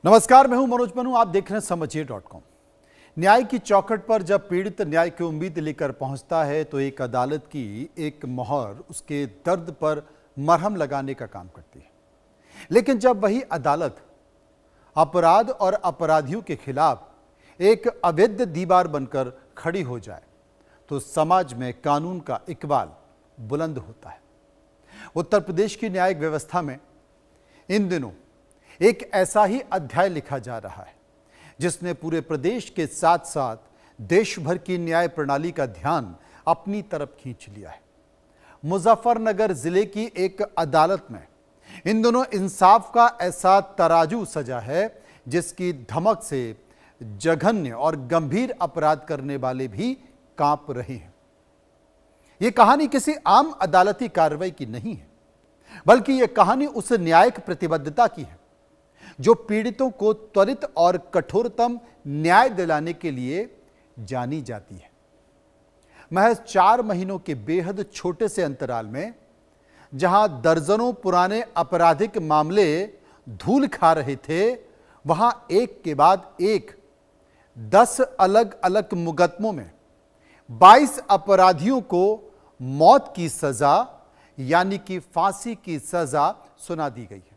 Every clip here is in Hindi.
नमस्कार, मैं हूं मनोज मनु। आप देख रहे हैं समझिए.com। न्याय की चौखट पर जब पीड़ित न्याय की उम्मीद लेकर पहुंचता है तो एक अदालत की एक मोहर उसके दर्द पर मरहम लगाने का काम करती है। लेकिन जब वही अदालत अपराध और अपराधियों के खिलाफ एक अवैध दीवार बनकर खड़ी हो जाए तो समाज में कानून का इकबाल बुलंद होता है। उत्तर प्रदेश की न्यायिक व्यवस्था में इन दिनों एक ऐसा ही अध्याय लिखा जा रहा है जिसने पूरे प्रदेश के साथ साथ देश भर की न्याय प्रणाली का ध्यान अपनी तरफ खींच लिया है। मुजफ्फरनगर जिले की एक अदालत में इन दोनों इंसाफ का ऐसा तराजू सजा है जिसकी धमक से जघन्य और गंभीर अपराध करने वाले भी कांप रहे हैं। यह कहानी किसी आम अदालती कार्रवाई की नहीं है, बल्कि यह कहानी उस न्यायिक प्रतिबद्धता की है जो पीड़ितों को त्वरित और कठोरतम न्याय दिलाने के लिए जानी जाती है। महज 4 महीनों के बेहद छोटे से अंतराल में जहां दर्जनों पुराने आपराधिक मामले धूल खा रहे थे, वहां एक के बाद एक 10 अलग अलग मुकदमों में 22 अपराधियों को मौत की सजा यानी कि फांसी की सजा सुना दी गई है।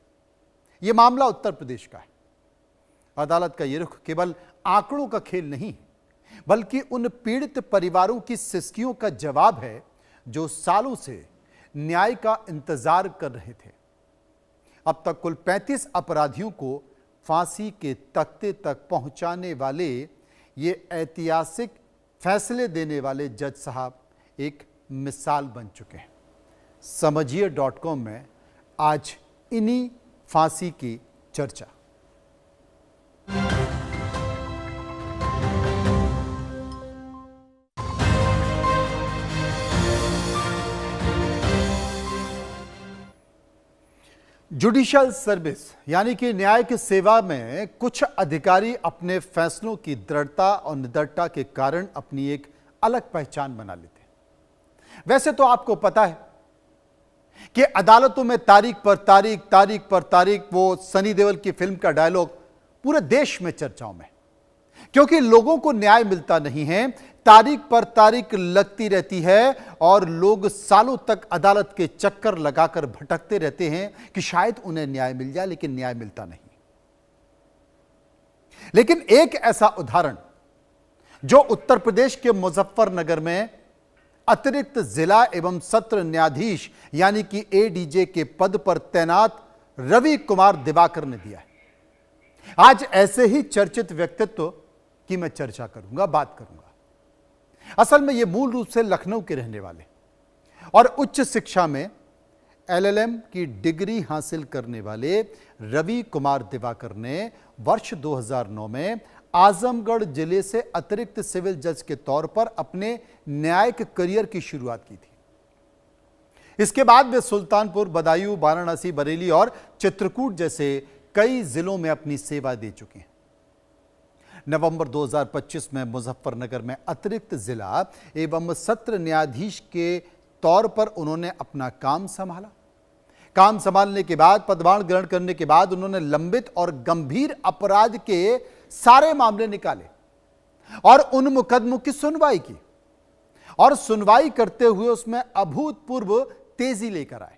यह मामला उत्तर प्रदेश का है। अदालत का यह रुख केवल आंकड़ों का खेल नहीं है, बल्कि उन पीड़ित परिवारों की सिसकियों का जवाब है जो सालों से न्याय का इंतजार कर रहे थे। अब तक कुल 35 अपराधियों को फांसी के तख्ते तक पहुंचाने वाले ये ऐतिहासिक फैसले देने वाले जज साहब एक मिसाल बन चुके हैं। समझिए.com में आज इन्हीं फांसी की चर्चा। जुडिशियल सर्विस यानी कि न्याय की सेवा में कुछ अधिकारी अपने फैसलों की दृढ़ता और निडरता के कारण अपनी एक अलग पहचान बना लेते हैं। वैसे तो आपको पता है कि अदालतों में तारीख पर तारीख वो सनी देओल की फिल्म का डायलॉग पूरे देश में चर्चाओं में, क्योंकि लोगों को न्याय मिलता नहीं है। तारीख पर तारीख लगती रहती है और लोग सालों तक अदालत के चक्कर लगाकर भटकते रहते हैं कि शायद उन्हें न्याय मिल जाए, लेकिन न्याय मिलता नहीं। लेकिन एक ऐसा उदाहरण जो उत्तर प्रदेश के मुजफ्फरनगर में अतिरिक्त जिला एवं सत्र न्यायाधीश यानी कि एडीजे के पद पर तैनात रवि कुमार दिवाकर ने दिया है। आज ऐसे ही चर्चित व्यक्तित्व की मैं चर्चा करूंगा, बात करूंगा। असल में ये मूल रूप से लखनऊ के रहने वाले और उच्च शिक्षा में एलएलएम की डिग्री हासिल करने वाले रवि कुमार दिवाकर ने वर्ष 2009 में आजमगढ़ जिले से अतिरिक्त सिविल जज के तौर पर अपने न्यायिक करियर की शुरुआत की थी। इसके बाद वे सुल्तानपुर, बदायूं, वाराणसी, बरेली और चित्रकूट जैसे कई जिलों में अपनी सेवा दे चुके हैं। नवंबर 2025 में मुजफ्फरनगर में अतिरिक्त जिला एवं सत्र न्यायाधीश के तौर पर उन्होंने अपना काम संभाला। काम संभालने के बाद, पदभार ग्रहण करने के बाद उन्होंने लंबित और गंभीर अपराध के सारे मामले निकाले और उन मुकदमों की सुनवाई की और सुनवाई करते हुए उसमें अभूतपूर्व तेजी लेकर आए,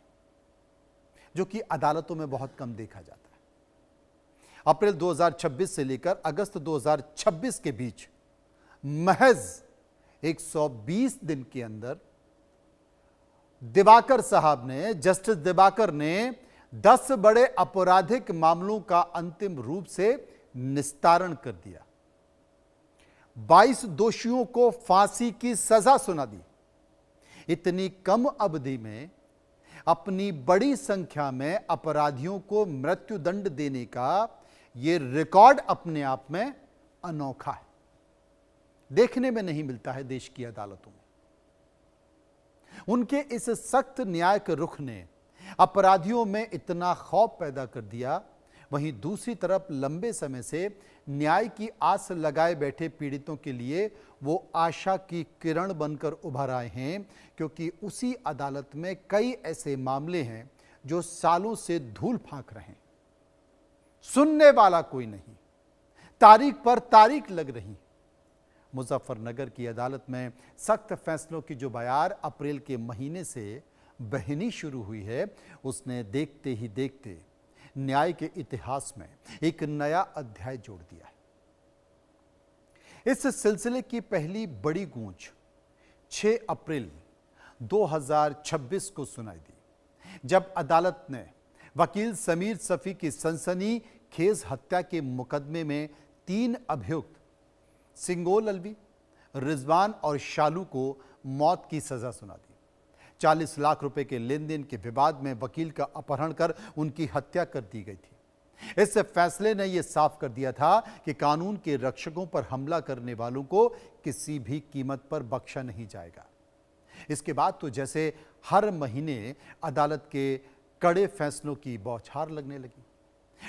जो कि अदालतों में बहुत कम देखा जाता है। अप्रैल 2026 से लेकर अगस्त 2026 के बीच महज 120 दिन के अंदर दिवाकर साहब ने, जस्टिस दिवाकर ने 10 बड़े आपराधिक मामलों का अंतिम रूप से निस्तारण कर दिया। 22 दोषियों को फांसी की सजा सुना दी। इतनी कम अवधि में अपनी बड़ी संख्या में अपराधियों को मृत्युदंड देने का यह रिकॉर्ड अपने आप में अनोखा है, देखने में नहीं मिलता है देश की अदालतों में। उनके इस सख्त न्याय के रुख ने अपराधियों में इतना खौफ पैदा कर दिया, वहीं दूसरी तरफ लंबे समय से न्याय की आस लगाए बैठे पीड़ितों के लिए वो आशा की किरण बनकर उभर आए हैं, क्योंकि उसी अदालत में कई ऐसे मामले हैं जो सालों से धूल फांक रहे हैं। सुनने वाला कोई नहीं, तारीख पर तारीख लग रही। मुजफ्फरनगर की अदालत में सख्त फैसलों की जो बयार अप्रैल के महीने से बहनी शुरू हुई है, उसने देखते ही देखते न्याय के इतिहास में एक नया अध्याय जोड़ दिया है। इस सिलसिले की पहली बड़ी गूंज 6 अप्रैल 2026 को सुनाई दी, जब अदालत ने वकील समीर सफी की सनसनीखेज हत्या के मुकदमे में 3 अभियुक्त सिंगोल अलवी, रिजवान और शालू को मौत की सजा सुना दी। 40 लाख रुपए के लेन देन के विवाद में वकील का अपहरण कर उनकी हत्या कर दी गई थी। इस फैसले ने यह साफ कर दिया था कि कानून के रक्षकों पर हमला करने वालों को किसी भी कीमत पर बख्शा नहीं जाएगा। इसके बाद तो जैसे हर महीने अदालत के कड़े फैसलों की बौछार लगने लगी।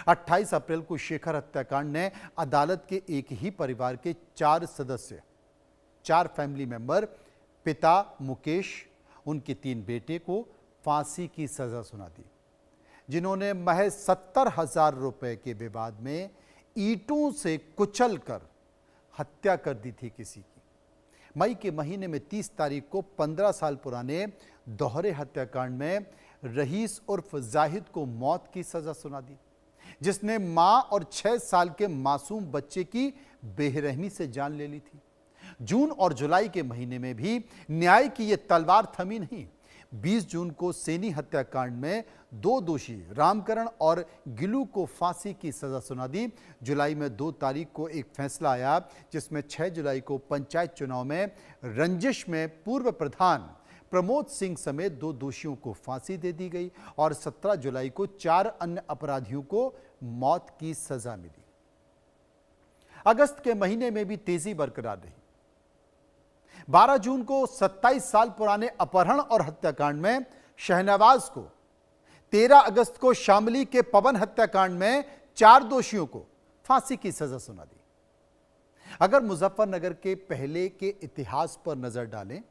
28 अप्रैल को शेखर हत्याकांड ने अदालत के एक ही परिवार के 4 सदस्य, 4 फैमिली मेंबर, पिता मुकेश, उनके 3 बेटे को फांसी की सजा सुना दी, जिन्होंने महज 70,000 रुपए के विवाद में ईंटों से कुचलकर हत्या कर दी थी किसी की। मई के महीने में 30 तारीख को 15 साल पुराने दोहरे हत्याकांड में रईस उर्फ जाहिद को मौत की सजा सुना दी, जिसने मां और 6 साल के मासूम बच्चे की बेरहमी से जान ले ली थी। जून और जुलाई के महीने में भी न्याय की यह तलवार थमी नहीं। 20 जून को सेनी हत्याकांड में 2 दोषी रामकरण और गिलू को फांसी की सजा सुना दी। जुलाई में 2 तारीख को एक फैसला आया, जिसमें 6 जुलाई को पंचायत चुनाव में रंजिश में पूर्व प्रधान प्रमोद सिंह समेत 2 दोषियों को फांसी दे दी गई और 17 जुलाई को 4 अन्य अपराधियों को मौत की सजा मिली। अगस्त के महीने में भी तेजी बरकरार रही। 12 जून को 27 साल पुराने अपहरण और हत्याकांड में शहनवाज को, 13 अगस्त को शामली के पवन हत्याकांड में 4 दोषियों को फांसी की सजा सुना दी। अगर मुजफ्फरनगर के पहले के इतिहास पर नजर डालें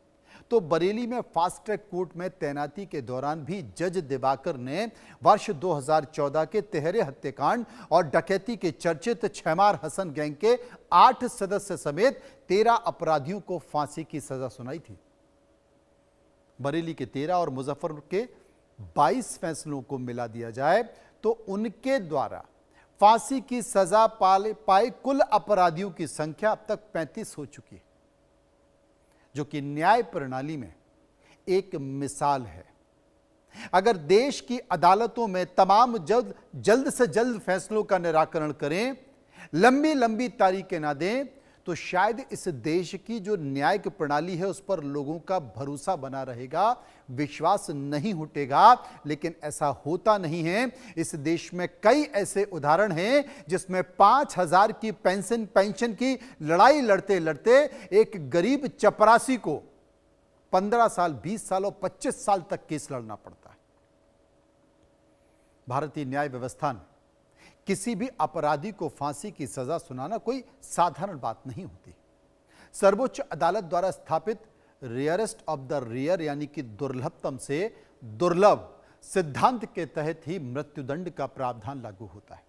तो बरेली में फास्ट ट्रैक कोर्ट में तैनाती के दौरान भी जज दिवाकर ने वर्ष 2014 के तिहरे हत्याकांड और डकैती के चर्चित छमार हसन गैंग के 8 सदस्य समेत 13 अपराधियों को फांसी की सजा सुनाई थी। बरेली के 13 और मुजफ्फरपुर के 22 फैसलों को मिला दिया जाए तो उनके द्वारा फांसी की सजा पाए कुल अपराधियों की संख्या अब तक 35 हो चुकी है, जो कि न्याय प्रणाली में एक मिसाल है। अगर देश की अदालतों में तमाम जल्द से जल्द फैसलों का निराकरण करें, लंबी लंबी तारीखें ना दें, तो शायद इस देश की जो न्यायिक प्रणाली है उस पर लोगों का भरोसा बना रहेगा, विश्वास नहीं हटेगा। लेकिन ऐसा होता नहीं है। इस देश में कई ऐसे उदाहरण हैं जिसमें 5,000 की पेंशन की लड़ाई लड़ते लड़ते एक गरीब चपरासी को 15 साल, 20 साल और 25 साल तक केस लड़ना पड़ता है। भारतीय न्याय व्यवस्था में किसी भी अपराधी को फांसी की सजा सुनाना कोई साधारण बात नहीं होती। सर्वोच्च अदालत द्वारा स्थापित रेयरेस्ट ऑफ द रेयर यानी कि दुर्लभतम से दुर्लभ सिद्धांत के तहत ही मृत्युदंड का प्रावधान लागू होता है।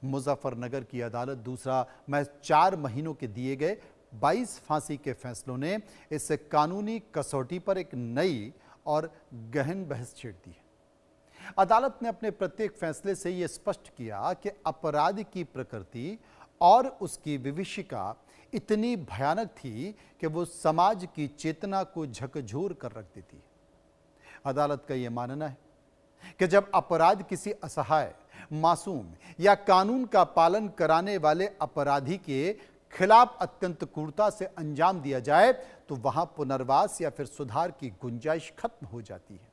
मुजफ्फरनगर की अदालत दूसरा महज 4 महीनों के दिए गए 22 फांसी के फैसलों ने इस कानूनी कसौटी पर एक नई और गहन बहस छेड़ दी है। अदालत ने अपने प्रत्येक फैसले से यह स्पष्ट किया कि अपराध की प्रकृति और उसकी विभीषिका इतनी भयानक थी कि वो समाज की चेतना को झकझोर कर रख देती है। अदालत का यह मानना है कि जब अपराध किसी असहाय, मासूम या कानून का पालन कराने वाले अपराधी के खिलाफ अत्यंत क्रूरता से अंजाम दिया जाए तो वहां पुनर्वास या फिर सुधार की गुंजाइश खत्म हो जाती है।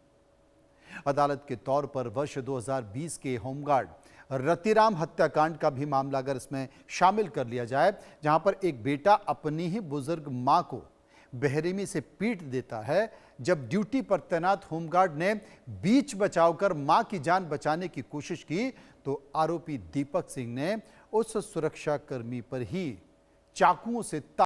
अदालत के तौर पर वर्ष 2020 के होमगार्ड रतिराम हत्याकांड का भी मामला अगर इसमें शामिल कर लिया जाए, जहां पर एक बेटा अपनी ही बुजुर्ग मां को बेरहमी से पीट देता है, जब ड्यूटी पर तैनात होमगार्ड ने बीच बचाव कर मां की जान बचाने की कोशिश की तो आरोपी दीपक सिंह ने उस सुरक्षाकर्मी पर ही चाकुओं से